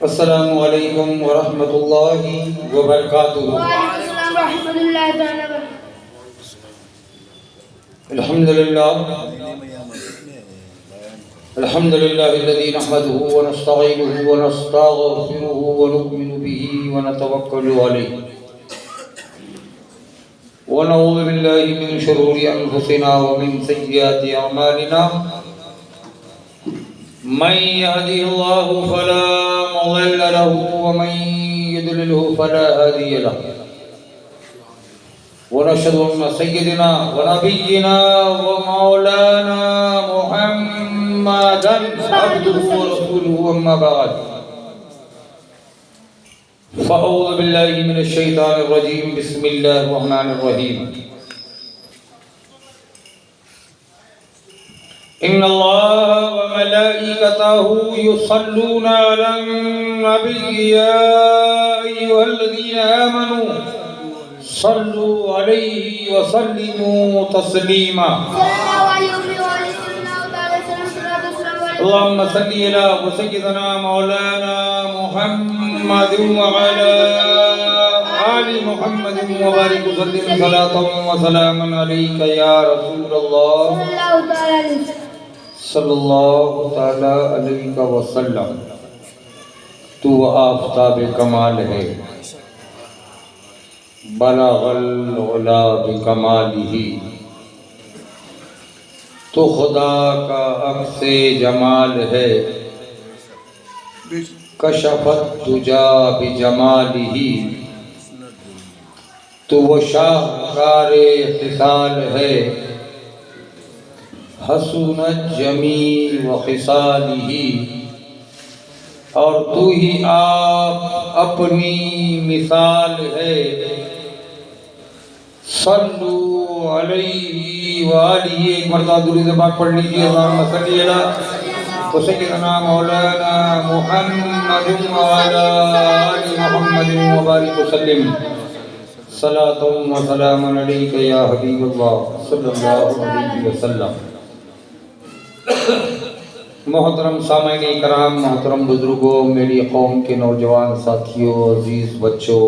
अस्सलामु अलैकुम व रहमतुल्लाहि व बरकातुहू। अल्हम्दुलिल्लाहिल्लज़ी नहमदुहु व नस्तईनुहु व नस्तगफिरुहु व नु'मिनु बिही व नतवक्कलु अलैहि व नऊज़ु बिल्लाहि मिन शुरूरि अनफुसिना व मिन सय्यिआति अअमालिना। मन यहदिहिल्लाहु फला मुज़िल्ल लहु व मन युद्लिलहु फला हादिय लहु। व नशहदु अन्न सय्यिदना व नबिय्यिना व मौलाना मुहम्मदन अब्दुहु व रसूलुहु अम्मा बाद। फ़अऊज़ु बिल्लाहि मिनश शैतानिर रजीम। बिस्मिल्लाहिर रहमानिर रहीम। इन्नल्लाह व मलाइकतहु युसल्लूना अलन नबी या अय्युहल्लज़ीना आमनू सल्लू अलैहि व सल्लिमू तस्लीमा। अल्लाहुम्मा सल्लि अला सय्यिदिना मौलाना मुहम्मदिन व अला आलि मुहम्मदिन व बारिक व सल्लिम सलातन व सलामन अलैका या रसूलल्लाह सल्लल्लाहु तआला अलैहि वसल्लम। तू आफ़ताब कमाल है, बलगल उला बिकमालिही। तो खुदा का अक्से जमाल है, कशफत तुजा बिजमालिही। तो वो शाहकारे खिसाल है, हसूनत जमील व खिसालिही। और तू ही आप अपनी मिसाल है, सल्लू अलैहि व आलिही। एक मरतबा दुरूद पाक पढ़ लीजिए। अल्लाहुम्मा सल्लि अला सय्यिदिना मौलाना मुहम्मदिन व अला आलि मुहम्मदिन व बारिक व सल्लिम सलातन व सलामन अलैका या हबीबल्लाह सल्लल्लाहु अलैहि वसल्लम। मोहतरम सामईन कराम, मोहतरम बुजुर्गों, मेरी कौम के नौजवान साथियों, अजीज बच्चों,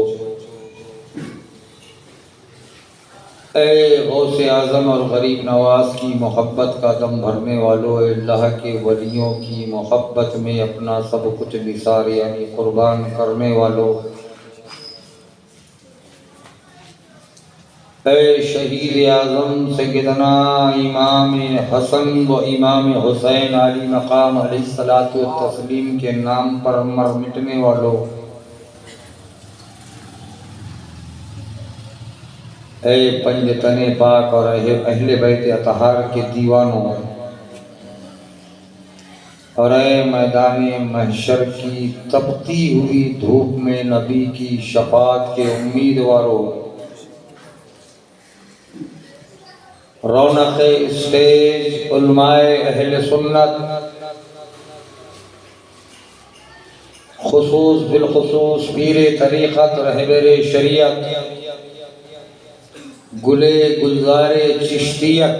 ए गौसे आज़म और गरीब नवाज की मोहब्बत का दम भरने वालों, अल्लाह के वलियों की मोहब्बत में अपना सब कुछ निसार यानी कुर्बान करने वालों, ए शहीद आज़म सैयदना इमाम हसन व इमाम हुसैन अली मकाम अलैहिस्सलातु व तस्लीम के नाम पर मर मिटने वालों, ए पंजतने पाक और अहले बैत अतहार के दीवानों, और ए मैदान महशर की तपती हुई धूप में नबी की शफाअत के उम्मीदवारों, रौनक स्टेज उलमाए अहले सुन्नत, खुसूस बिलखुसूस पीरे तरीक़त रहबरे शरीयत, गुले गुलजारे चिश्तियत,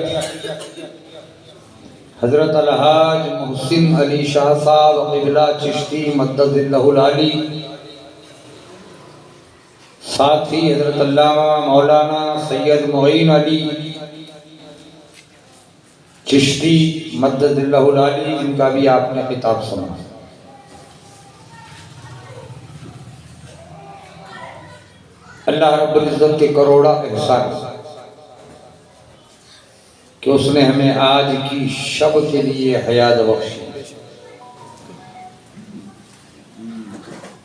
हज़रत अलहाज मोहसिन अली शाह साहब क़िबला चिश्ती मद्दज़िल्लहुल आली, साथ ही हज़रत अल्लामा मौलाना सैयद मोइन अली चिश्ती मद्दज़िल्लहुल आली, जिनका भी आपने खिताब सुना। अल्लाह रब्बुल इज़्ज़त के करोड़ा एहसान कि उसने हमें आज की शब के लिए हयात बख्शी,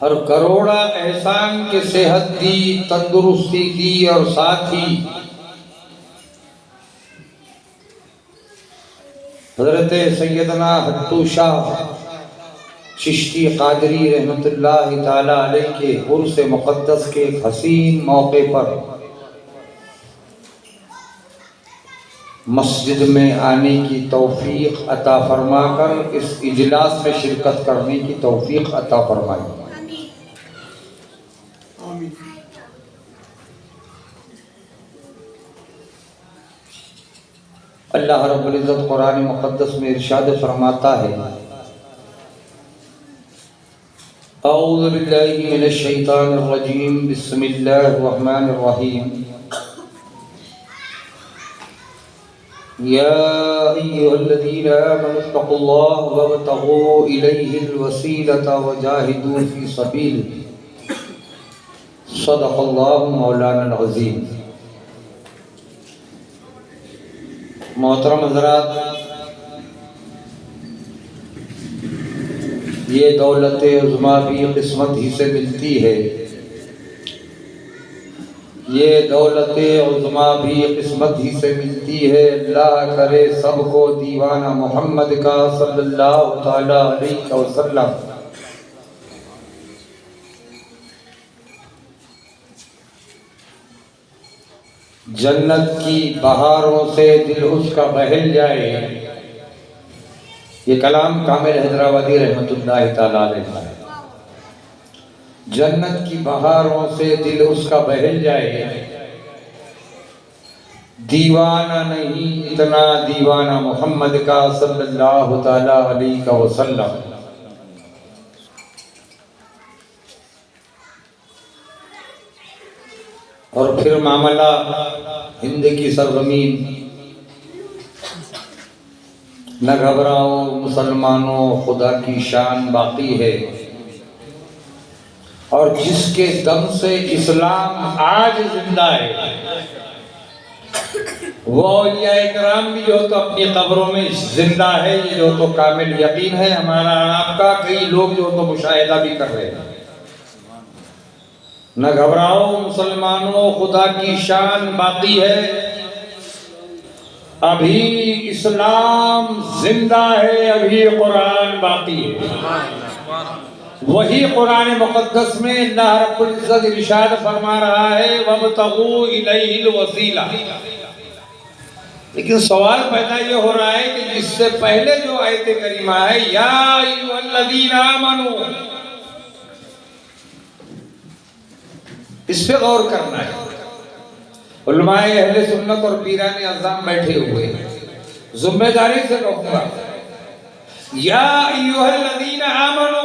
और करोड़ा एहसान के सेहत दी, तंदुरुस्ती दी, और साथ ही हज़रत सैयदना हट्टू शाह चिश्ती क़ादरी रहमतुल्लाहि ताला अलैह के उर्स मुक़द्दस के एक हसीन मौके पर मस्जिद में आने की तौफीक अता फरमाकर इस इजलास में शिरकत करने की तौफीक अता फरमाई। अल्लाह रब्बुल इज़्ज़त कुरान मुक़द्दस में इरशाद फरमाता है, अऊज़ु बिल्लाहि मिनश शैतानिर रजीम बिस्मिल्लाहिर रहमानिर रहीम या अय्युहल्लज़ीना आमनुत्तक़ुल्लाह वब्तग़ू इलैहिल वसीलता वजाहिदू फ़ी सबीलिही सदक़ल्लाहु मौलाना अज़ीम। मोहतरम हज़रात, ये दौलत उज़्मा भी किस्मत ही से मिलती है। ये दौलत उज़्मा भी किस्मत ही से मिलती है। अल्लाह करे सबको दीवाना मोहम्मद का सल्लल्लाहु तआला अलैहि वसल्लम जन्नत की बहारों से दिल उसका बहल जाए। ये कलाम कामिल हैदराबादी रहमतुल्लाह तआला अलैह है। जन्नत की बहारों से दिल उसका बहल जाए, दीवाना नहीं इतना दीवाना मोहम्मद का सल्लल्लाहु तआला अलैहि वसल्लम। और फिर मामला हिंद की सरजमीन। न घबराओ मुसलमानों, खुदा की शान बाकी है। और जिसके दम से इस्लाम आज जिंदा है वो औलिया इकराम भी जो तो अपनी कब्रों में जिंदा है, ये जो तो कामिल यकीन है हमारा आपका। कई लोग जो तो मुशाहिदा भी कर रहे हैं। न घबराओ मुसलमानों, खुदा की शान बाकी है। अभी इस्लाम जिंदा है, अभी कुरान बाकी है। वही कुरान मुक़द्दस में अल्लाह रब्बुल इज़्ज़त इरशाद फरमा रहा है वब्तगू इलैहिल वसीला। लेकिन सवाल पैदा ये हो रहा है कि इससे पहले जो आयत करीमा है या अय्युहल्लज़ीना आमनू, इस पे गौर करना है। उलमाए अहले सुन्नत और पीराने अज़ाम बैठे हुए हैं। जिम्मेदारी से कहूंगा या अय्युहल्लज़ीना आमनू,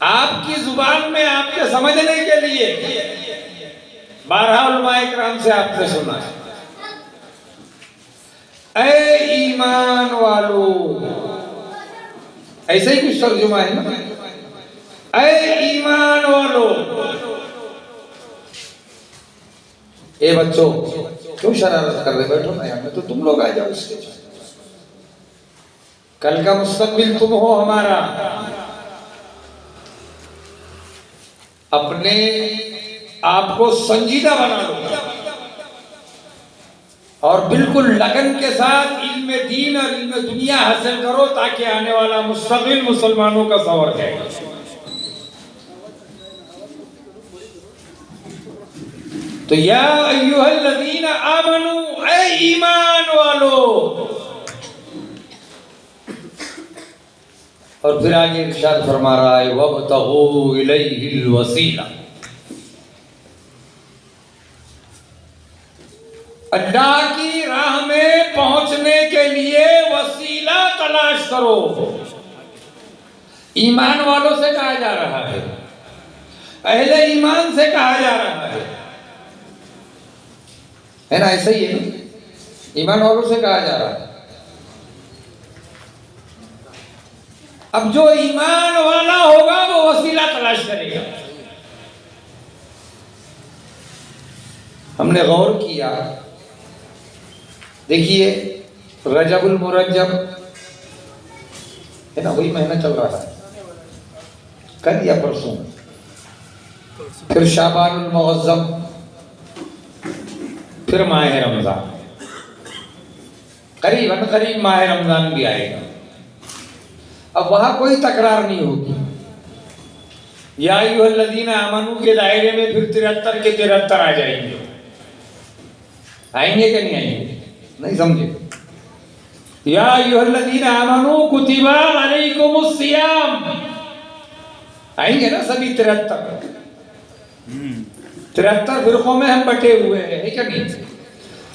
आपकी जुबान में आपके समझने के लिए 12 उलमाए किराम से आपने सुना है ऐ ईमान वालो, ऐसे ही कुछ तर्जुमा है ना, ऐ ईमान वालो। ए बच्चों क्यों शरारत कर रहे, बैठो ना, यहाँ में तो तुम लोग आ जाओ। इसके कल का मुस्तकबिल तुम हो हमारा। अपने आपको संजीदा बना लो और बिल्कुल लगन के साथ इल्म दीन और इल्म दुनिया हासिल करो ताकि आने वाला मुस्तकबिल मुसलमानों का सवर जाए। तो या अय्युहल्लज़ीना आमनू, ऐ ईमान वालो। और फिर आगे इरशाद फरमा रहा है वब्तगू इलैहिल वसीला। अल्लाह की राह में पहुंचने के लिए वसीला तलाश करो। ईमान वालों से कहा जा रहा है, अहले ईमान से कहा जा रहा है ना? ऐसा ही है, ईमान वालों से कहा जा रहा है। अब जो ईमान वाला होगा वो वसीला तलाश करेगा। हमने गौर किया, देखिए रजबुल मुरज्जब है ना, वही महीना चल रहा है, कल या परसों। फिर शाबानुल मुअज़्ज़म, फिर माह रमजान, करीबन करीब माह रमजान भी आएगा। अब वहां कोई तकरार नहीं होगी। या अय्युहल्लज़ीना आमनू के दायरे में फिर 73 के 73 आ जाएंगे। आएंगे कि नहीं आएंगे? नहीं समझे। या अय्युहल्लज़ीना आमनू कुतिबा अलैकुमुस सियाम, आएंगे ना सभी 73। 73 फिरकों में हम बटे हुए हैं, क्या नहीं?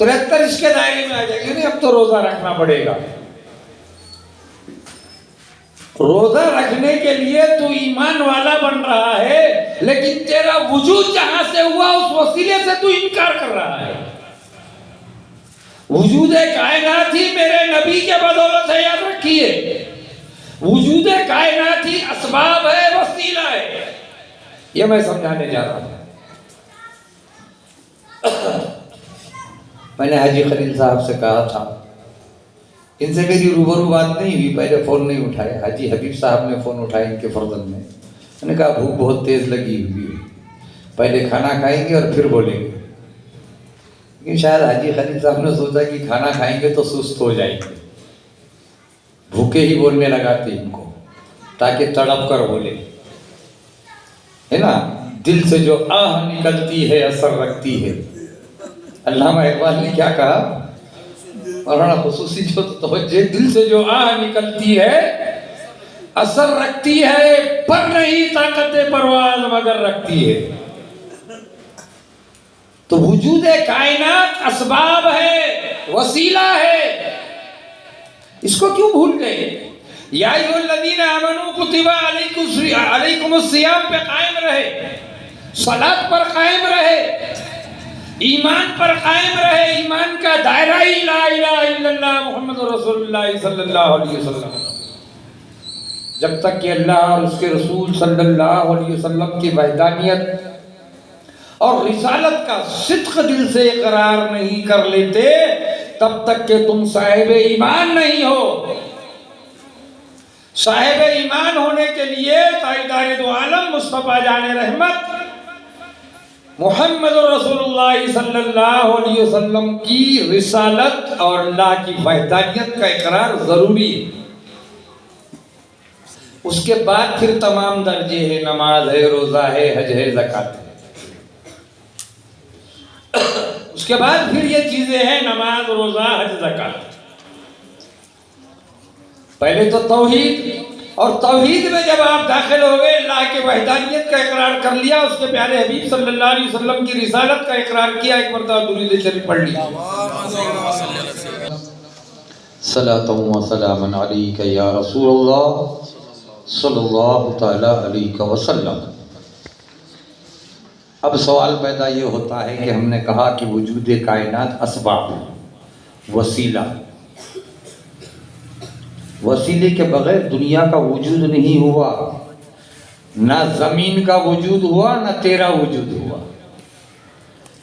73 इसके दायरे में आ जाएंगे। नहीं अब तो रोजा रखना पड़ेगा। रोजा रखने के लिए तू ईमान वाला बन रहा है, लेकिन तेरा वजूद जहां से हुआ उस वसीले से तू इनकार कर रहा है। वजूद कायनात ही मेरे नबी के बदौलत है, याद रखिए। वजूद कायनात ही असबाब है, वसीला है। ये मैं समझाने जा रहा हूं। मैंने हाजी खलील साहब से कहा था, इनसे मेरी रूबरू बात नहीं हुई, पहले फ़ोन नहीं उठाया। हाजी हबीब साहब ने फ़ोन उठाया इनके फर्जन में। मैंने कहा भूख बहुत तेज़ लगी हुई है, पहले खाना खाएंगे और फिर बोलेंगे। लेकिन शायद हाजी खलील साहब ने सोचा कि खाना खाएंगे तो सुस्त हो जाएंगे, भूखे ही बोलने लगाते इनको ताकि तड़प कर बोले, है ना। दिल से जो आह निकलती है असर रखती है। अल्लामा इकबाल ने क्या कहा, मौलाना खुसूसी जो तवज्जो, दिल से जो आह निकलती है असर रखती है, पर नहीं ताकत परवाज़ मगर रखती है। तो वजूद कायनात असबाब है, वसीला है, इसको क्यों भूल गए। या अय्युहल्लज़ीना आमनू कुतिबा अलैकुमुस्सियाम पे कायम रहे, सलात पर कायम रहे, ईमान पर कायम रहे। ईमान का दायरा ही ला इलाहा इल्लल्लाह मुहम्मदुर रसूलुल्लाह सल्लल्लाहु अलैहि वसल्लम। जब तक कि अल्लाह और उसके रसूल सल्लल्लाहु अलैहि वसल्लम की वहदानियत और रिसालत का सिद्क़ दिल से इकरार नहीं कर लेते, तब तक के तुम साहिब ईमान नहीं हो। साहिब ईमान होने के लिए ताजदार दो आलम मुस्तफ़ा जाने रहमत मुहम्मद रसूलुल्लाह सल्लल्लाहु अलैहि वसल्लम की रिसालत और अल्लाह की वहदानियत का इकरार जरूरी है। उसके बाद फिर तमाम दर्जे है, नमाज है, रोजा है, हज है, ज़कात है। उसके बाद फिर ये चीजें हैं, नमाज, रोजा, हज, ज़कात। पहले तो तौहीद, और तौहीद में जब आप दाखिल हो गए, अल्लाह के वहदानियत का इकरार कर लिया, उसके प्यारे हबीब सल्लल्लाहु अलैहि वसल्लम की रिसालत का इकरार किया, एक मरतबा दुरूद शरीफ पढ़ लिया। सलातु व सलामन अलैका या रसूलल्लाह सल्लल्लाहु तआला अलैहि वसल्लम। अब सवाल पैदा ये होता है कि हमने कहा कि वजूद कायनात असबाब, वसीला, वसीले के बगैर दुनिया का वजूद नहीं हुआ, ना ज़मीन का वजूद हुआ, ना तेरा वजूद हुआ,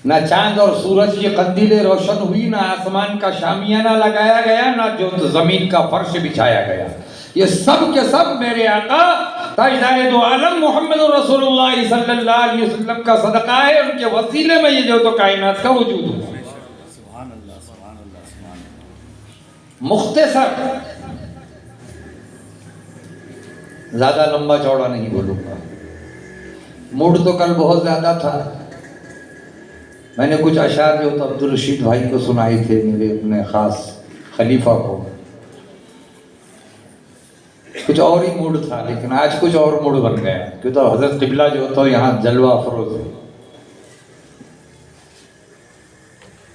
ना चांद और सूरज की कंदीलें रोशन हुई, ना आसमान का शामियाना लगाया गया, ना जो ज़मीन का फर्श बिछाया गया। ये सब के सब मेरे आका ताजदार दो आलम मोहम्मद रसूलुल्लाह सल्लल्लाहु अलैहि वसल्लम का सदका है। उनके वसीले में ये जो तो कायनात का वजूद हुआ। मुख्तसर, ज्यादा लंबा चौड़ा नहीं बोलूंगा, मूड तो कल बहुत ज्यादा था। मैंने कुछ अशार जो तो अब्दुल रशीद भाई को सुनाए थे, मेरे अपने खास खलीफा को। कुछ और ही मूड था, लेकिन आज कुछ और मूड बन गया, क्यों तो हजरत क़िबला जो तो यहाँ जलवा अफरोज है।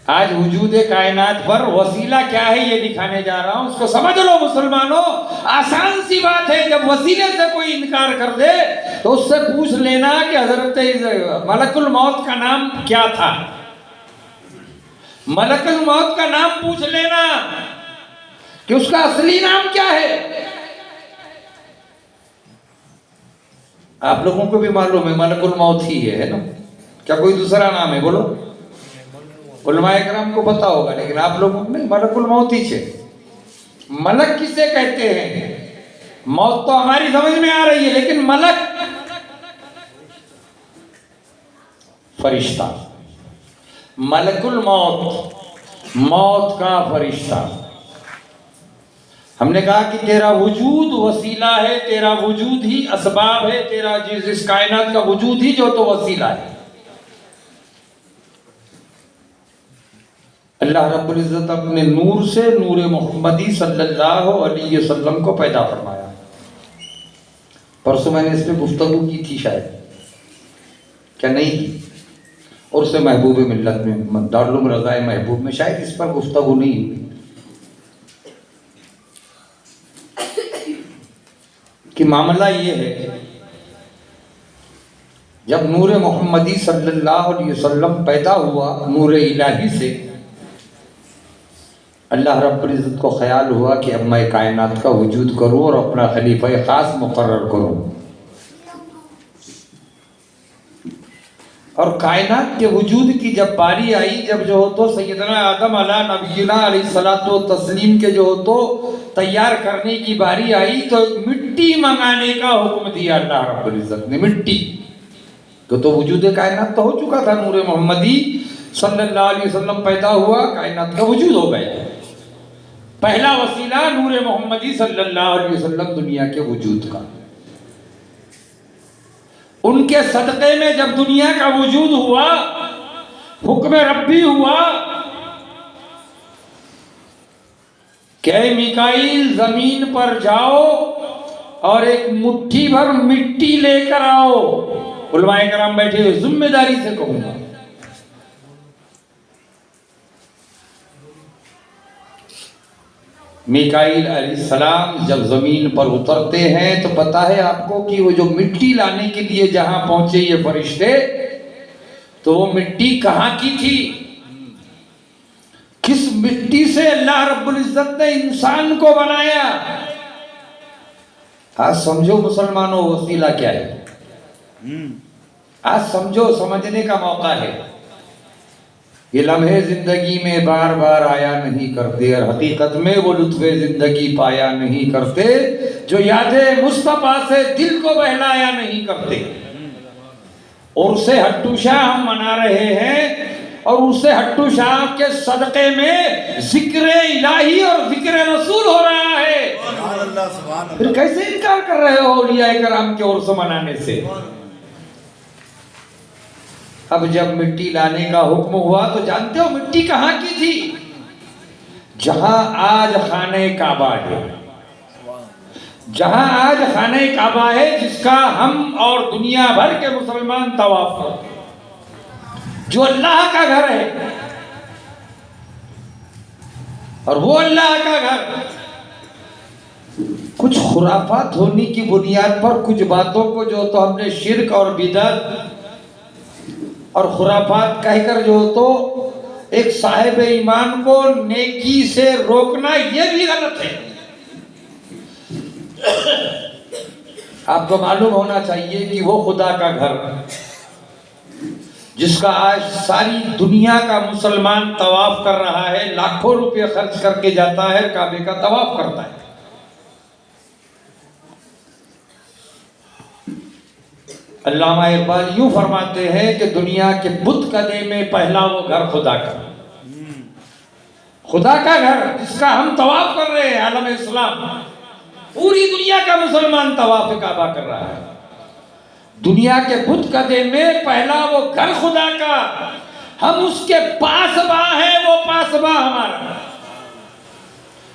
आज वजूद कायनात पर वसीला क्या है ये दिखाने जा रहा हूं, उसको समझ लो मुसलमानों। आसान सी बात है, जब वसीले से कोई इनकार कर दे तो उससे पूछ लेना कि हजरत मलकुल मौत का नाम क्या था। मलकुल मौत का नाम पूछ लेना कि उसका असली नाम क्या है। आप लोगों को भी मालूम है मलकुल मौत ही है ना, क्या कोई दूसरा नाम है? बोलो। उलमाए किराम को पता होगा, लेकिन आप लोगों को नहीं, मलकुल मौत ही है। मलक किसे कहते हैं? मौत तो हमारी समझ में आ रही है, लेकिन मलक फरिश्ता, मलकुल मौत, मौत का फरिश्ता। हमने कहा कि तेरा वजूद वसीला है, तेरा वजूद ही असबाब है, तेरा जिस कायनात का वजूद ही जो तो वसीला है। अल्लाह रब्बुल इज़्ज़त अपने नूर से नूर मोहम्मदी सल्लल्लाहु अलैहि वसल्लम को पैदा फरमाया। परसों मैंने इस पर गुफ्तगू की थी शायद, क्या नहीं की? और उससे महबूब मिल्लत में दारुल रज़ाए महबूब में शायद इस पर गुफ्तगू नहीं हुई। कि मामला ये है, जब नूर मोहम्मदी सल्लल्लाहु अलैहि वसल्लम पैदा हुआ नूर इलाही से, अल्लाह रब्बुल इज़्ज़त को ख्याल हुआ कि अब मैं कायनात का वजूद करूँ और अपना खलीफा ख़ास मुकर्रर करूँ। और कायनात के वजूद की जब बारी आई, जब जो हो तो सैयदना आदम अला नबीना अलैहिस्सलातु तस्लीम के जो हो तो तैयार करने की बारी आई, तो मिट्टी मंगाने का हुक्म दिया अल्लाह रब्बुल इज़्ज़त ने। मिट्टी तो वजूद कायनात तो हो चुका था, नूर मोहम्मदी सल्लल्लाहु अलैहि वसल्लम पैदा हुआ, कायनात का वजूद हो गया। पहला वसीला नूर मोहम्मदी सल्लल्लाहु अलैहि वसल्लम दुनिया के वजूद का। उनके सदक़े में जब दुनिया का वजूद हुआ, हुक्म रब्बी हुआ कि मिकाईल जमीन पर जाओ और एक मुट्ठी भर मिट्टी लेकर आओ। उलमाए कराम बैठे हुए, जिम्मेदारी से कहूंगा, मिकाईल अलैहिस्सलाम जब जमीन पर उतरते हैं तो पता है आपको कि वो जो मिट्टी लाने के लिए जहां पहुंचे ये फरिश्ते, तो वो मिट्टी कहां की थी? किस मिट्टी से अल्लाह रब्बुल इज़्ज़त ने इंसान को बनाया? आज समझो मुसलमानों वसीला क्या है। आज समझो, समझने का मौका है। ये लम्हे जिंदगी में बार बार आया नहीं करते, और हकीकत में वो लुत्फ़े जिंदगी पाया नहीं करते जो यादें मुस्तफा से दिल को बहलाया नहीं करते। और उसे हट्टू शाह हम मना रहे हैं, और उसे हट्टू शाह के सदक़े में जिक्र इलाही और जिक्र रसूल हो रहा है। फिर कैसे इनकार कर रहे हो औलिया कराम के उर्स मनाने से? अब जब मिट्टी लाने का हुक्म हुआ तो जानते हो मिट्टी कहाँ की थी? जहां आज खाने काबा है, जहां आज खाने काबा है, जिसका हम और दुनिया भर के मुसलमान तवाफ करते हैं, जो अल्लाह का घर है। और वो अल्लाह का घर कुछ खुराफात होने की बुनियाद पर कुछ बातों को जो तो हमने शिर्क और बिदअत और खुराफात कहकर जो तो एक साहिब ईमान को नेकी से रोकना, यह भी गलत है। आपको मालूम होना चाहिए कि वो खुदा का घर जिसका आज सारी दुनिया का मुसलमान तवाफ कर रहा है, लाखों रुपए खर्च करके जाता है, काबे का तवाफ करता है। अल्लामा इकबाल यूं फरमाते हैं कि दुनिया के बुत कदे में पहला वो घर खुदा का, खुदा का घर जिसका हम तवाफ कर रहे हैं। आलम इस्लाम, पूरी दुनिया का मुसलमान तवाफ काबा कर रहा है। दुनिया के बुत कदे में पहला वो घर खुदा का, हम उसके पासबा हैं, वो पासबा हमारा।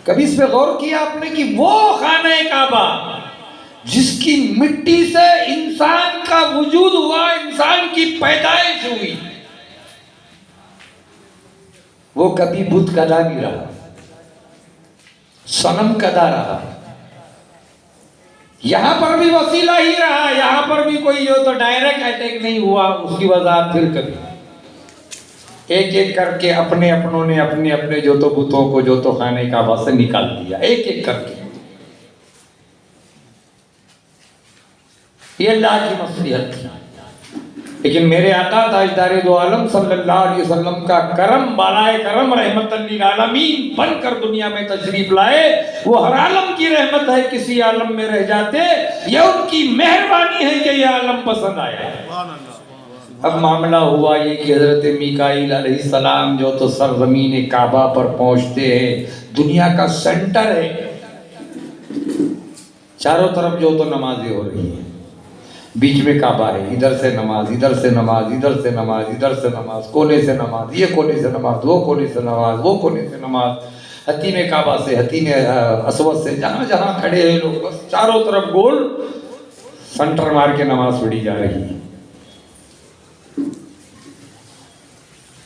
कभी इस पे गौर किया आपने कि वो खाने काबा जिसकी मिट्टी से इंसान का वजूद हुआ, इंसान की पैदाइश हुई, वो कभी बुत कदा नहीं रहा, सनम कदा रहा। यहां पर भी वसीला ही रहा, यहां पर भी कोई जो तो डायरेक्ट अटैक नहीं हुआ, उसकी वजह फिर कभी एक एक करके अपने अपनों ने अपने अपने जो तो बुतों को जो तो खाने काबा से निकाल दिया, एक एक करके। ये अल्लाह की मसलिहत थी। लेकिन मेरे आका ताजदारे दो आलम सल्लल्लाहु अलैहि वसल्लम का करम, बालाए करम, रहमतन लिल आलमीन बनकर दुनिया में तशरीफ लाए। वो हर आलम की रहमत है, किसी आलम में रह जाते, ये उनकी मेहरबानी है कि ये आलम पसंद आया। अब मामला हुआ ये कि हजरत मिकाईल अलैहिस्सलाम जो तो सरजमीन काबा पर पहुंचते हैं, दुनिया का सेंटर है, चारों तरफ जो तो नमाजें हो रही हैं, बीच में काबा है, इधर से नमाज, इधर से नमाज, इधर से नमाज, इधर से नमाज, कोने से नमाज, ये कोने से नमाज, वो कोने से नमाज, वो कोने से नमाज, हतीम काबा से, हतीम असवद से, जहाँ जहाँ खड़े हैं लोग, बस चारों तरफ गोल सेंटर मार के नमाज पढ़ी जा रही है।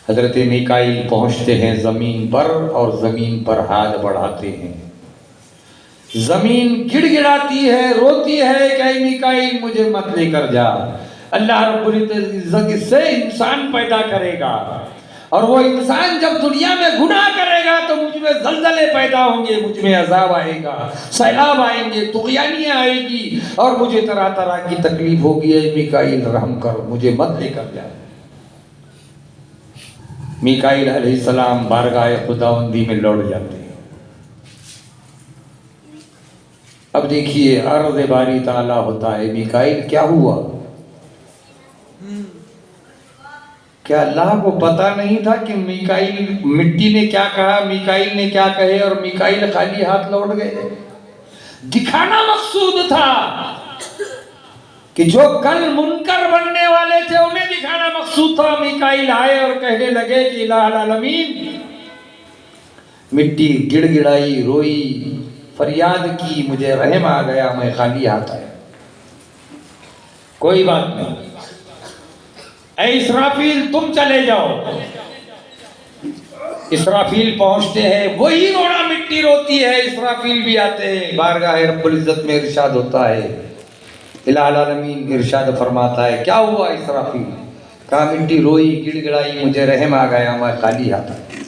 हजरत मिकाईल पहुंचते हैं जमीन पर और जमीन पर हाथ बढ़ाते हैं। जमीन गिड़गिड़ाती है, रोती है कि ऐ मीकाईल मुझे मत लेकर जा। अल्लाह रब्बुल इज्जत इससे इंसान पैदा करेगा और वो इंसान जब दुनिया में गुनाह करेगा तो मुझ में जलजले पैदा होंगे, मुझ में अजाब आएगा, सैलाब आएंगे, तुग़यानियाँ आएगी और मुझे तरह तरह की तकलीफ होगी। ऐ मीकाईल रहम कर, मुझे मत लेकर जा। मीकाईल अलैहिस्सलाम बारगाह खुदावंदी में लौट जाते हैं। अब देखिए अर्ज़ बारी ताला होता है, मीकाईल क्या हुआ? क्या अल्लाह को पता नहीं था कि मीकाईल, मिट्टी ने क्या कहा, मीकाईल ने क्या कहे और मीकाईल खाली हाथ लौट गए? दिखाना मकसूद था कि जो कल मुनकर बनने वाले थे उन्हें दिखाना मकसूद था। मीकाईल आए और कहने लगे कि इलाहुल आलमीन, मिट्टी गिड़गिड़ाई, रोई, फरियाद की, मुझे रहम आ गया, मैं खाली हाथ आया। कोई बात नहीं, ऐ इसराफील तुम चले जाओ। इसराफील पहुंचते हैं, वही रोना मिट्टी रोती है, इसराफील भी आते हैं। बारगाह रब्बुल इज्जत में इरशाद होता है, इलाहुल आलमीन इरशाद फरमाता है, क्या हुआ इसराफील? कहा मिट्टी रोई, गिड़गिड़ाई, मुझे रहम आ गया, मैं खाली हाथ आया।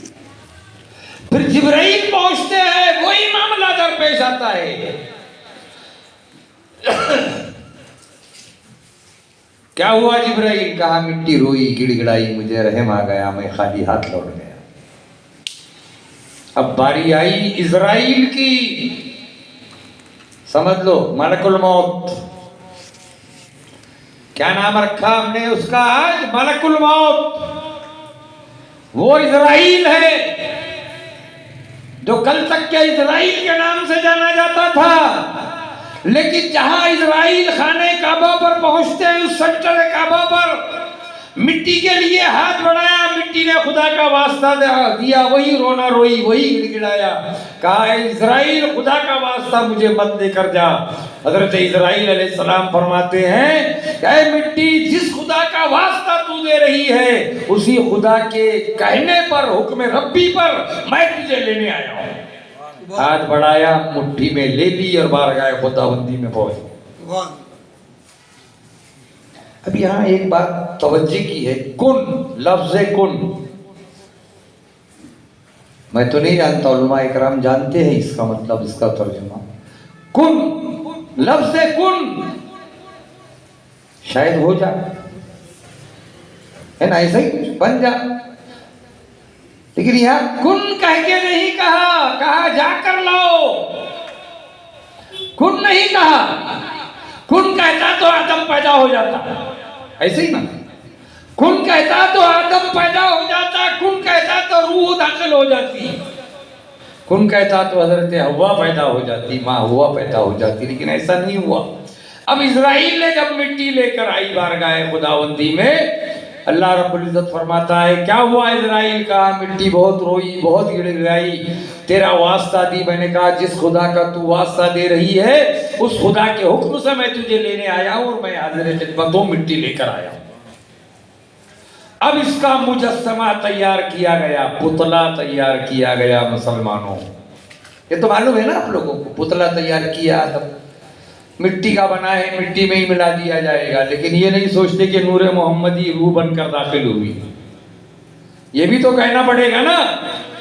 फिर जिब्राइल पहुंचते हैं, वही मामला दरपेश आता है। क्या हुआ जिब्राइल? कहा मिट्टी रोई, गिड़गिड़ाई, मुझे रहम आ गया, मैं खाली हाथ लौट गया। अब बारी आई इज़राइल की। समझ लो मलकुल मौत, क्या नाम रखा हमने उसका आज? मलकुल मौत। वो इज़राइल है जो कल तक के इज़राइल के नाम से जाना जाता था, लेकिन जहां इज़राइल खाने काबा पर पहुंचते हैं, उस सेंटर काबा पर मिट्टी के लिए हाथ बढ़ाया, मिट्टी ने खुदा का वास्ता दिया, वही रोना रोई, वही गिड़गिड़ाया। कहा इज़राइल खुदा का वास्ता मुझे मत लेकर जा। हजरत इज़राइल अलैहिस्सलाम फरमाते हैं, ऐ मिट्टी, जिस खुदा का वास्ता तू दे रही है उसी खुदा के कहने पर, हुक्म रब्बी पर मैं तुझे लेने आया हूँ। हाथ बढ़ाया, मुट्ठी में ले ली और बारगाह खुदाबंदी में पहुंच। अब यहाँ एक बात तवज्जो की है, कुन, लफ्ज़ कुन, मैं तो नहीं जानता, उलमा इकराम जानते हैं इसका मतलब, इसका तर्जुमा। कुन, लफ्ज़ कुन, शायद हो जा, है ना, ऐसा ही कुछ बन जा। लेकिन यहाँ कुन कह के नहीं कहा, कहा जाकर लाओ। कुन नहीं कहा, कुन कहता तो आदम पैदा हो जाता, ऐसे ही ना। कुन कहता तो आदम पैदा हो जाता, कुन कहता तो रूह दाखिल हो जाती, कुन कहता तो हजरत हव्वा पैदा हो जाती, माँ हव्वा पैदा हो जाती, लेकिन ऐसा नहीं हुआ। अब इज़राइल ने जब मिट्टी लेकर आई बारगाह खुदावंदी में, अल्लाह रब्बुल इज्जत फरमाता है, क्या हुआ इज़राइल? का मिट्टी बहुत रोई, बहुत गिड़गिड़ाई, तेरा वास्ता दी। मैंने कहा जिस खुदा का तू वास्ता दे रही है उस खुदा के हुक्म से मैं तुझे लेने आया हूं और मैं हाजिर खिदमत मिट्टी लेकर आया हूं। अब इसका मुजस्समा तैयार किया गया, पुतला तैयार किया गया। मुसलमानों, ये तो मालूम है ना आप लोगों को, पुतला तैयार किया तब मिट्टी का बना है, मिट्टी में ही मिला दिया जाएगा, लेकिन ये नहीं सोचते कि नूरे मोहम्मदी रूह बनकर दाखिल हुई। ये भी तो कहना पड़ेगा ना।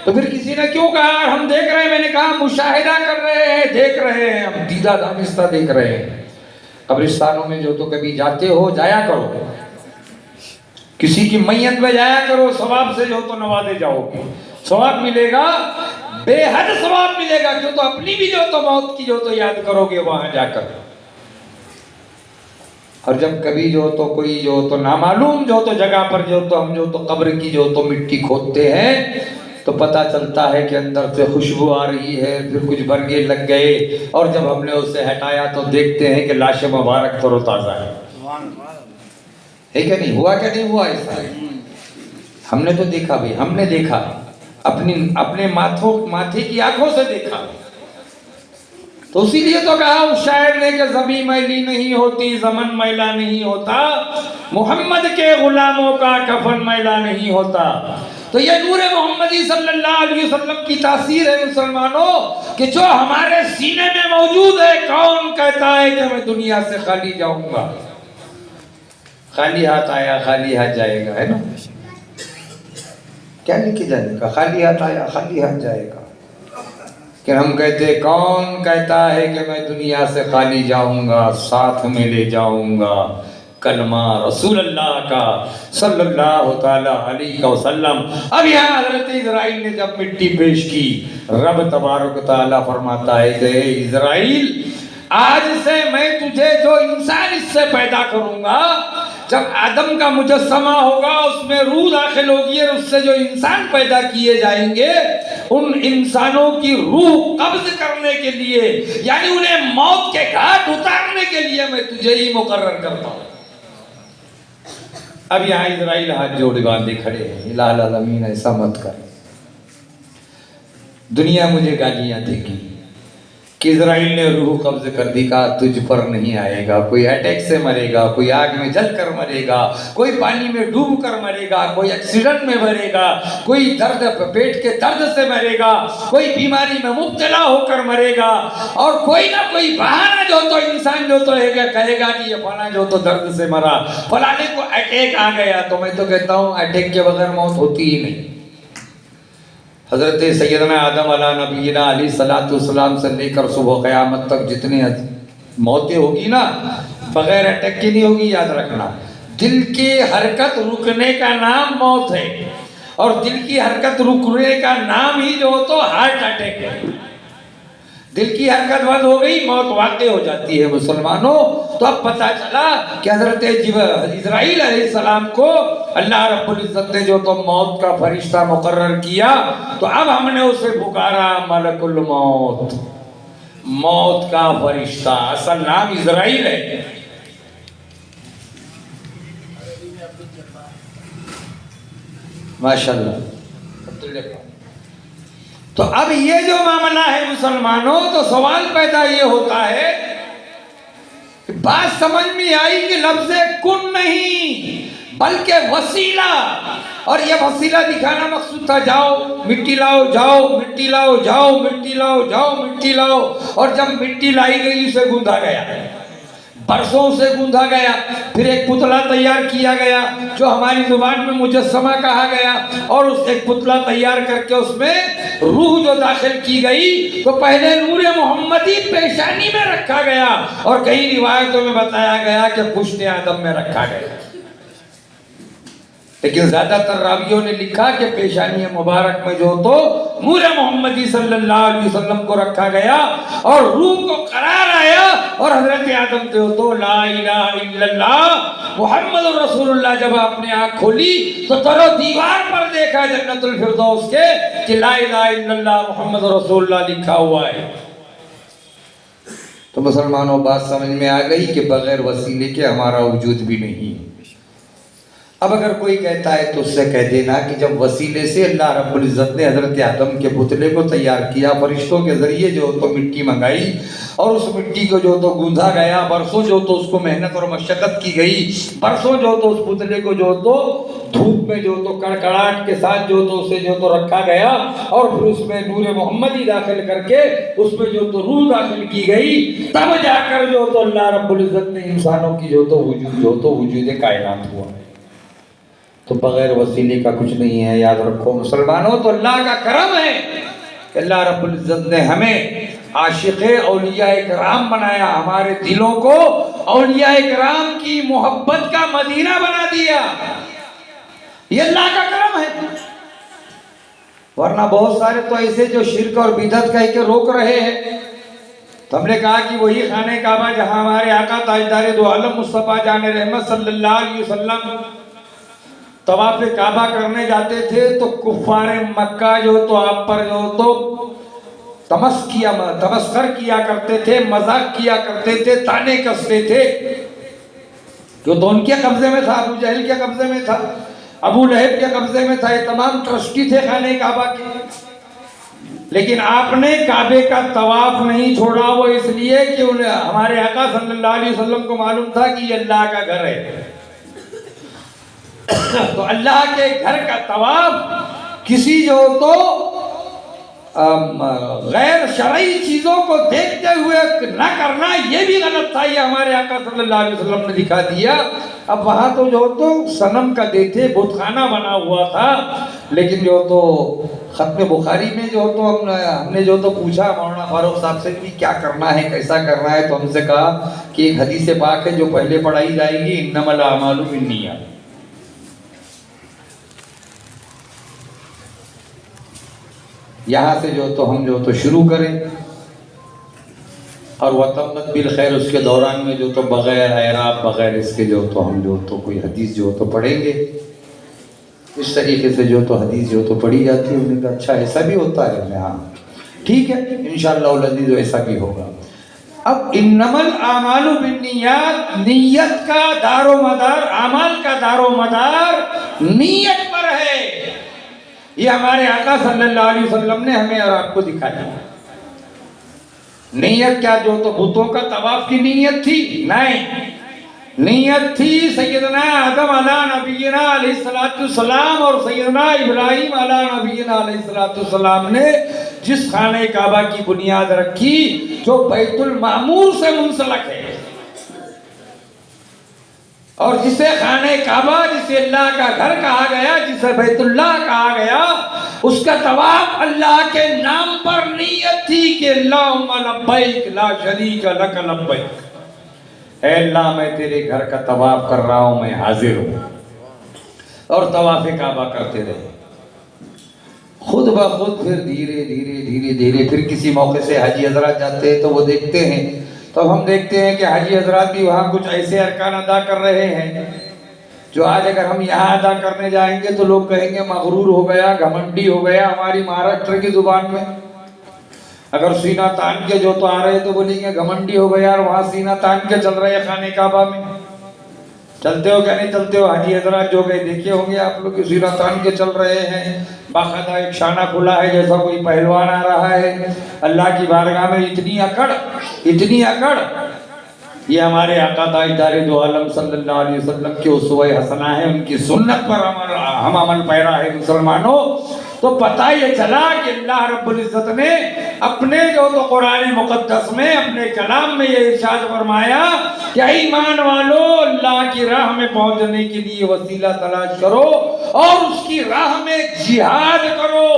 तो फिर किसी ने क्यों कहा हम देख रहे हैं? मैंने कहा मुशाहिदा कर रहे हैं, देख रहे हैं, हम दीदा दानिस्ता देख रहे हैं। कब्रिस्तानों में जो तो कभी जाते हो, जाया करो, किसी की मैयत में जाया करो, सवाब से जो तो नवाजे जाओगे, सवाब मिलेगा, बेहद सवाब मिलेगा। क्यों? तो अपनी भी जो तो मौत की जो तो याद करोगे वहां जाकर। और जब कभी जो तो कोई जो तो नामालूम जो तो जगह पर जो तो हम जो तो कब्र की जो तो मिट्टी खोदते हैं, तो पता चलता है कि अंदर से खुशबू आ रही है, फिर कुछ बरगे लग गए, और जब हमने उसे हटाया तो देखते हैं कि लाश मुबारक तरोताजा है क्या नहीं? हुआ क्या नहीं हुआ ऐसा? हमने तो देखा भाई, हमने देखा, अपने माथे की आंखों से देखा। तो इसीलिए तो कहा उस शायर ने कि ज़मीं मैली नहीं होती, ज़मन मैला नहीं होता, मोहम्मद के गुलामों का कफन मैला नहीं होता। तो ये नूर मोहम्मदी सल्लल्लाहु अलैहि वसल्लम की तासीर है मुसलमानों, कि जो हमारे सीने में मौजूद है। कौन कहता है कि मैं दुनिया से खाली जाऊंगा? खाली हाथ आया खाली हाथ जाएगा, है ना? क्या लेके जाएगा? खाली हाथ आया खाली हाथ जाएगा। कि हम कहते, कौन कहता है कि मैं दुनिया से खाली जाऊंगा? साथ में ले जाऊंगा कलमा रसूल अल्लाह का सल्लल्लाहु ताला अलैहि वसल्लम। अब यहाँ हज़रत इज़राइल ने जब मिट्टी पेश की, रब तबारक ताला फरमाता है कि इज़राइल, आज से मैं तुझे जो इंसान इससे पैदा करूंगा, जब आदम का मुजस्समा होगा उसमें रूह दाखिल होगी और उससे जो इंसान पैदा किए जाएंगे, उन इंसानों की रूह कब्ज करने के लिए, यानी उन्हें मौत के घाट उतारने के लिए मैं तुझे ही मुकर्रर करता हूं। अब यहाँ इज़राइल हाथ जोड़े बांधे खड़े हैं, इलाह आमीन, ऐसा मत कर। दुनिया मुझे गालियां देगी कि इज़राइल ने रूह कब्ज कर दी, का तुझ पर नहीं आएगा। कोई अटैक से मरेगा, कोई आग में जल कर मरेगा, कोई पानी में डूब कर मरेगा, कोई एक्सीडेंट में मरेगा, कोई दर्द पेट के दर्द से मरेगा, कोई बीमारी में मुब्तला होकर मरेगा, और कोई ना कोई बहाना जो तो इंसान जो तो कहेगा कि ये फला जो तो दर्द से मरा, फलाने को अटैक आ गया। तो मैं तो कहता हूँ अटैक के बगैर मौत होती ही नहीं। हज़रत सैयदना आदम अला नबीना अलैहिस्सलाम से लेकर सुबह क़यामत तक जितने मौतें होगी ना, बगैर अटैक की नहीं होगी, याद रखना। दिल की हरकत रुकने का नाम मौत है, और दिल की हरकत रुकने का नाम ही जो तो हार्ट अटैक है। दिल की हरकत बंद हो गई, मौत वाक़ई हो जाती है मुसलमानों। तो अब पता चला कि हज़रत इज़राइल अलैहिस्सलाम को अल्लाह रब्बुल इज़्ज़त ने जो तो मौत का फरिश्ता मुकर्रर किया, तो अब हमने उसे पुकारा मलकुल मौत, मौत का फरिश्ता। असल नाम इज़राइल है। माशाअल्लाह। तो अब ये जो मामला है मुसलमानों, तो सवाल पैदा ये होता है कि बात समझ में आई कि लफ्ज़ कुन नहीं बल्कि वसीला, और ये वसीला दिखाना मकसूद था। जाओ मिट्टी लाओ, जाओ मिट्टी लाओ, जाओ मिट्टी लाओ, जाओ मिट्टी लाओ। और जब मिट्टी लाई गई उसे गूंधा गया, बरसों से गूंधा गया, फिर एक पुतला तैयार किया गया जो हमारी जुबान में मुजस्समा कहा गया, और उस एक पुतला तैयार करके उसमें रूह जो दाखिल की गई, तो पहले नूर मोहम्मदी पेशानी में रखा गया, और कई रिवायतों में बताया गया कि पुश्त आदम में रखा गया। लेकिन ज्यादातर रावियों ने लिखा कि पेशानी मुबारक में जो तो नूर मोहम्मदी सल्लल्लाहु अलैहि वसल्लम को रखा गया, और रूह को करार आया, और हजरत आदम के तो ला इलाहा इल्लल्लाह मुहम्मद रसूलुल्लाह जब आपने आँख खोली तो तरो दीवार पर देखा जन्नतुल फिरदौस के कि ला इलाहा इल्लल्लाह मुहम्मद रसूलुल्लाह लिखा हुआ है। तो मुसलमानों, बात समझ में आ गई कि बगैर वसीले के हमारा वजूद भी नहीं। अब अगर कोई कहता है तो उससे कह देना कि जब वसीले से अल्लाह रब्बुल इज़्ज़त ने हज़रत आदम के पुतले को तैयार किया, फरिश्तों के ज़रिए जो तो मिट्टी मंगाई, और उस मिट्टी को जो तो गूंधा गया, बरसों जो तो उसको मेहनत और मशक्क़त की गई, बरसों जो तो उस पुतले को जो तो धूप में जो तो कड़कड़ाहट के साथ जो तो उसे जो तो रखा गया, और फिर उसमें नूर मोहम्मदी दाखिल करके उसमें जो तो रूह दाखिल की गई, तब जाकर जो तो अल्लाह रब्बुल इज़्ज़त ने इंसानों की जो तो वजूद कायनात हुआ। तो बगैर वसीले का कुछ नहीं है, याद रखो मुसलमानों। तो अल्लाह का करम है कि अल्लाह रब्बुल इज़्ज़त ने हमें आशिक़े औलियाए किराम बनाया, हमारे दिलों को औलियाए किराम की मोहब्बत का मदीना बना दिया। ये अल्लाह का करम है। वरना बहुत सारे तो ऐसे जो शिर्क और बिदअत कह के रोक रहे हैं। तो हमने कहा कि वही खाने काबा जहां हमारे आका ताजदार दो आलम मुस्तफ़ा जान रहमत सल्लल्लाहु अलैहि वसल्लम तवाफ़ काबा करने जाते थे, तो कुफ़ारे मक्का जो तो आप पर जो तो तमस्कर किया करते थे, मजाक किया करते थे, ताने कसते थे। जो तो उनके कब्जे में था, अबू जहल के कब्जे में था, अबू लहब के कब्जे में था, ये तमाम ट्रस्टी थे खाने काबा के। लेकिन आपने काबे का तवाफ नहीं छोड़ा, वो इसलिए कि उन्हें हमारे आका सल्लल्लाहु अलैहि वसल्लम को मालूम था कि ये अल्लाह का घर है। तो अल्लाह के घर का तवाफ किसी जो तो गैर शरई चीज़ों को देखते हुए न करना, ये भी गलत था। ये हमारे आका सल्लल्लाहु अलैहि वसल्लम ने दिखा दिया। अब वहाँ तो जो तो सनम का देते बुतखाना बना हुआ था, लेकिन जो तो खत्म बुखारी में जो तो हमने जो तो पूछा मौलाना फारूक साहब से कि क्या करना है, कैसा करना है, तो हमसे कहा कि एक हदीस पाक है जो पहले पढ़ाई जाएगी, इन्नमल अमालु बिन्नियात। यहाँ से जो तो हम जो तो शुरू करें, और वतम्मत बिल खैर उसके दौरान में जो तो बग़ैर ऐराब बग़ैर इसके जो तो हम जो तो कोई हदीस जो तो पढ़ेंगे। इस तरीके से जो तो हदीस जो तो पढ़ी जाती है। उन्होंने कहा अच्छा ऐसा भी होता है? हाँ ठीक है, इंशाअल्लाह अज़ीज़ ऐसा भी होगा। अब इन्नमल आमालु बिन्नियात, नीयत का दारो मदार, अमाल का दारो मदार नीयत पर है। ये हमारे आका सल्लल्लाहु अलैहि वसल्लम ने हमें और आपको दिखाया। नीयत क्या जो तो बुतों का तवाफ की नीयत थी? नहीं, नीयत थी सैयदना आदम अला नबीना अलैहिस्सलाम और सैयदना इब्राहिम अला नबीना अलैहिस्सलाम ने जिस खाने काबा की बुनियाद रखी, जो बैतुल मामूर से मुंसलक है, और जिसे खाने काबा, जिसे अल्लाह का घर कहा गया, जिसे बैतुल्लाह कहा गया, उसका तवाफ अल्लाह के नाम पर नीयत थी कि अल्लाहुम्मा लब्बैक ला शरीक लक लब्बैक, ऐ अल्लाह मैं तेरे घर का तवाफ कर रहा हूँ, मैं हाजिर हूँ। और तवाफ़े काबा करते रहे। खुद ब खुद फिर धीरे धीरे धीरे धीरे फिर किसी मौके से हाजी हजरात जाते हैं तो वो देखते हैं, तो हम देखते हैं कि हाजी हजरात भी वहाँ कुछ ऐसे अरकान अदा कर रहे हैं जो आज अगर हम यहाँ अदा करने जाएंगे तो लोग कहेंगे मगरूर हो गया, घमंडी हो गया। हमारी महाराष्ट्र की जुबान में अगर सीना तान के जो तो आ रहे तो बोलेंगे घमंडी हो गया, और वहाँ सीना तान के चल रहे हैं खाने काबा में। चलते हो क्या नहीं चलते हो? हाजी हजरात जो गए देखे होंगे आप लोग, सीना तान के चल रहे हैं, बाकायदा एक शाना खुला है जैसा कोई पहलवान आ रहा है। अल्लाह की बारगाह में इतनी अकड़, इतनी अकड़। ये हमारे आका ताजदार दो आलम सल्लल्लाहु अलैहि वसल्लम की उसवा हसना है, उनकी सुन्नत पर हम अमल पैरा है मुसलमानों। तो पता ये चला कि अल्लाह रब्बुल इज्जत ने अपने जो तो कुरान मुकद्दस में अपने कलाम में ये इरशाद फरमाया कि ईमान वालों, अल्लाह की राह में पहुंचने के लिए वसीला तलाश करो और उसकी राह में जिहाद करो।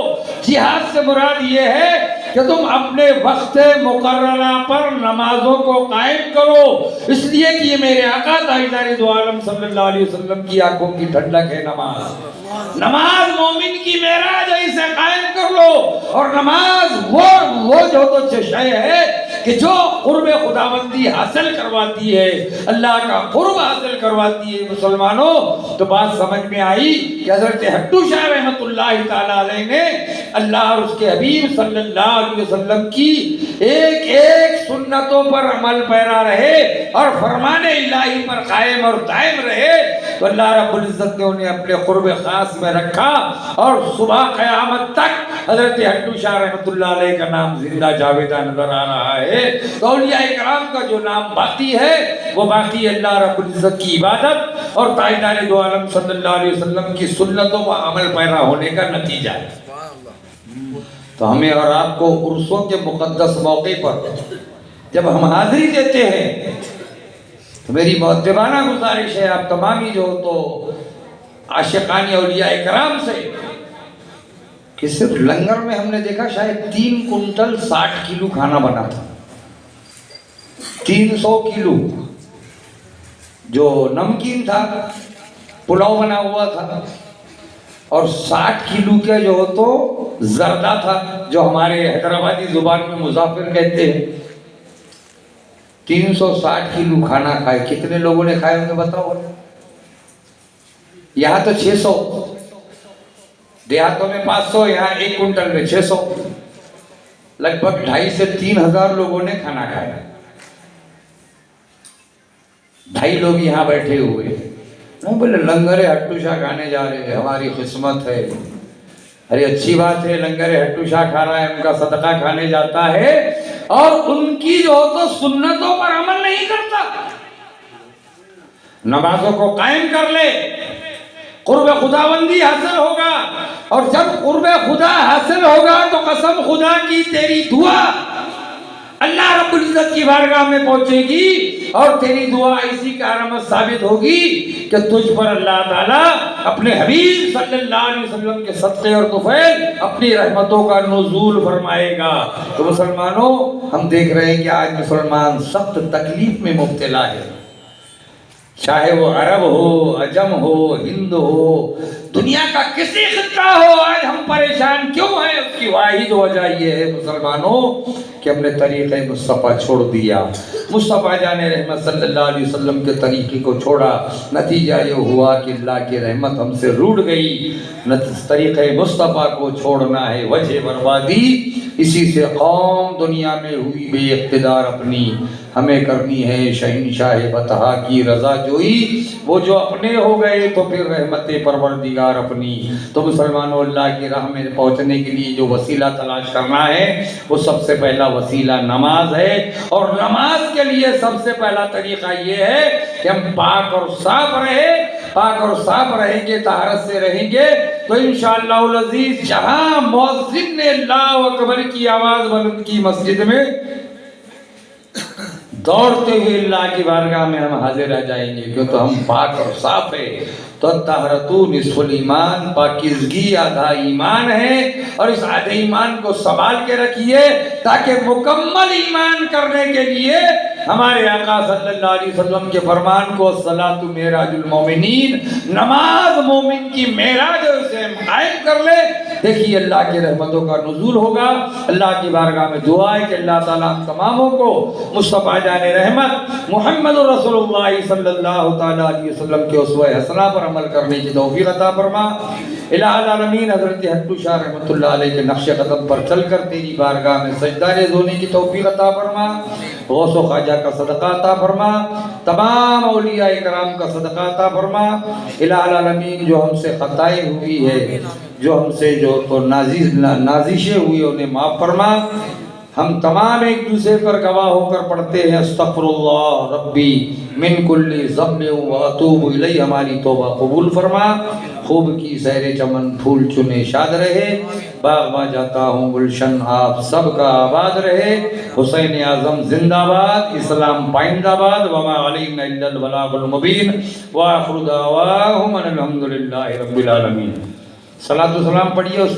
जिहाद से मुराद ये है कि तुम अपने वक्त मुकर्ररा पर नमाजों को कायम करो, इसलिए कि ये मेरे आका ताजदार दो आलम सल्लल्लाहु अलैहि वसल्लम की आंखों की ठंडक है नमाज। नमाज मोमिन की मेराज है, इसे कायम कर लो। और नमाज वो जो तो शय है कि जो कुर्ब खुदाबंदी हासिल करवाती है, अल्लाह का कुर्ब हासिल करवाती है मुसलमानों। तो बात समझ में आई कि हज़रत हट्टू शाह रहमतुल्लाह ताला अलैह ने अल्लाह और उसके हबीब सल्लल्लाहु अलैहि वसल्लम की एक एक सुन्नतों पर अमल पैरा रहे और फरमाने इलाही पर कायम और दायम रहे, तो अल्लाह रब्बुल इज्जत ने उन्हें अपने कुर्ब खास में रखा। और सुबह क़यामत तक हज़रत हट्टू शाह रहमतुल्लाह अलैह का नाम जिंदा जावेदा नजर आ रहा है। तो औलिया इकराम का जो नाम बाकी है वो बाकी अल्लाह रब्बुल इज्जत की इबादत और ताजदार दो आलम सल्लल्लाहु अलैहि वसल्लम की सुन्नतों का अमल पैरा होने का नतीजा है। तो हमें और आपको उर्सों के मुक़द्दस मौके पर जब हम हाजिरी देते हैं तो मेरी मुअद्दबाना गुजारिश है आप तमामी जो तो आशिकानी औलिया इकराम से कि सिर्फ लंगर में हमने देखा शायद 3 कुंटल 60 किलो खाना बना था। 300 किलो जो नमकीन था, पुलाव बना हुआ था, और 60 किलो का जो तो जर्दा था जो हमारे हैदराबादी जुबान में मुजाफिर कहते हैं। 360 किलो खाना खाए। कितने लोगों ने खाए होंगे बताओ? यहाँ तो 600, देहातों में 500, यहाँ 1 कुंटल में 600, लगभग 2,500 से 3,000 लोगों ने खाना खाया। 2.5 लोग यहाँ बैठे हुए नहीं बोले लंगरे हट्टू शाह खाने जा रहे हैं, हमारी किस्मत है। अरे अच्छी बात है, लंगरे हट्टू शाह खा रहा है, उनका सदका खाने जाता है और उनकी जो तो सुन्नतों पर अमल नहीं करता। नमाजों को कायम कर ले, कुर्ब खुदाबंदी हासिल होगा, और जब कुर्ब खुदा हासिल होगा तो कसम खुदा की तेरी दुआ अल्लाह रब्बुल इज्जत की बारगाह में पहुंचेगी, और तेरी दुआ इसी का अलामत साबित होगी कि तुझ पर अल्लाह ताला अपने हबीब सल्लल्लाहु अलैहि वसल्लम के सदक़े और तुफ़ैल अपनी रहमतों का नुज़ूल फरमाएगा। तो मुसलमानों, हम देख रहे हैं कि आज मुसलमान सख्त तकलीफ में मुब्तला है, चाहे वो अरब हो, अजम हो, हिंद हो, दुनिया का किसी खित्ता हो, आज हम परेशान क्यों हैं? उसकी वाहिद वजह यह है मुसलमानों कि हमने तरीक़े मुस्तफ़ा छोड़ दिया। मुस्तफ़ा जाने रहमत सल्लल्लाहु अलैहि वसल्लम के तरीक़े को छोड़ा, नतीजा ये हुआ कि अल्लाह की रहमत हमसे रूठ गई। तरीक़े मुस्तफ़ा को छोड़ना है वजह बर्बादी, इसी से कौम दुनिया में हुई बेइक़्तिदार अपनी। हमें करनी है शहंशाह बतहा की रज़ा जोई, वो जो अपने हो गए तो फिर रहमते परवरदिगार अपनी। तो मुसलमानों, अल्लाह की राह में पहुँचने के लिए जो वसीला तलाश करना है वो सबसे पहला वसीला नमाज है, और नमाज के लिए सबसे पहला तरीक़ा ये है कि हम पाक और साफ रहे। पाक और साफ रहेंगे, तहारत से रहेंगे, तो इंशाअल्लाह अज़ीज़ जहाँ मुअज़्ज़िन ने अल्लाहु अकबर की आवाज़ बुलंद की मस्जिद में, दौड़ते हुए अल्लाह की बारगाह में हम हाजिर रह जाएंगे, क्योंकि हम पाक और साफ है। तो तहरतु निस्फुल ईमान, पाकीज़गी आधा ईमान है, और इस आधे ईमान को संभाल के रखिए ताकि मुकम्मल ईमान करने के लिए हमारे आका सल्लल्लाहु अलैहि वसल्लम के फरमान को सलातु मेराजुल मोमिनीन, नमाज मोमिन की मेराज, उसे कायम कर ले। देखिए अल्लाह की रहमतों का नुज़ूल होगा। अल्लाह की बारगाह में दुआ है कि अल्लाह ताला हम तमामों को मुस्तफ़ा जाने रहमत मुहम्मद रसूलुल्लाह सल्लल्लाहु ताला अलैहि वसल्लम के उसवा हसना पर अमल करने की तौफीक अता फरमा। इलाहुल आलमीन हज़रत हट्टू शाह रहमतुल्लाह अलैह के नक्श कदम पर चलकर तेरी बारगाह में सजदा रेज़ होने की तौफीक अता फरमा। गौस व ख्वाजा का सदका अता फरमा, तमाम औलिया इकराम का सदका अता फरमा। इलाहुल आलमीन जो हमसे खताएं हुई है, जो हमसे जो तो नाजिशें हुई उन्हें माफ़ फरमा। हम तमाम एक दूसरे पर गवाह होकर पढ़ते हैं अस्तग़फिरुल्लाह रब्बी मिन कुल्ली ज़म्बिन व अतूबु इलैहि, हमारी तौबा कबूल फरमा। खूब की सैर चमन फूल चुने शाद रहे, बाग़ जाता हूँ गुलशन आप सबका आबाद रहे। हुसैन आज़म जिंदाबाद, इस्लाम पाइंदाबाद। वमा अलैना इल्लल बलागुल मुबीन व आखिरु दावाहुम अनिल हम्दुलिल्लाहि रब्बिल आलमीन। सलातो सलाम पढ़िए।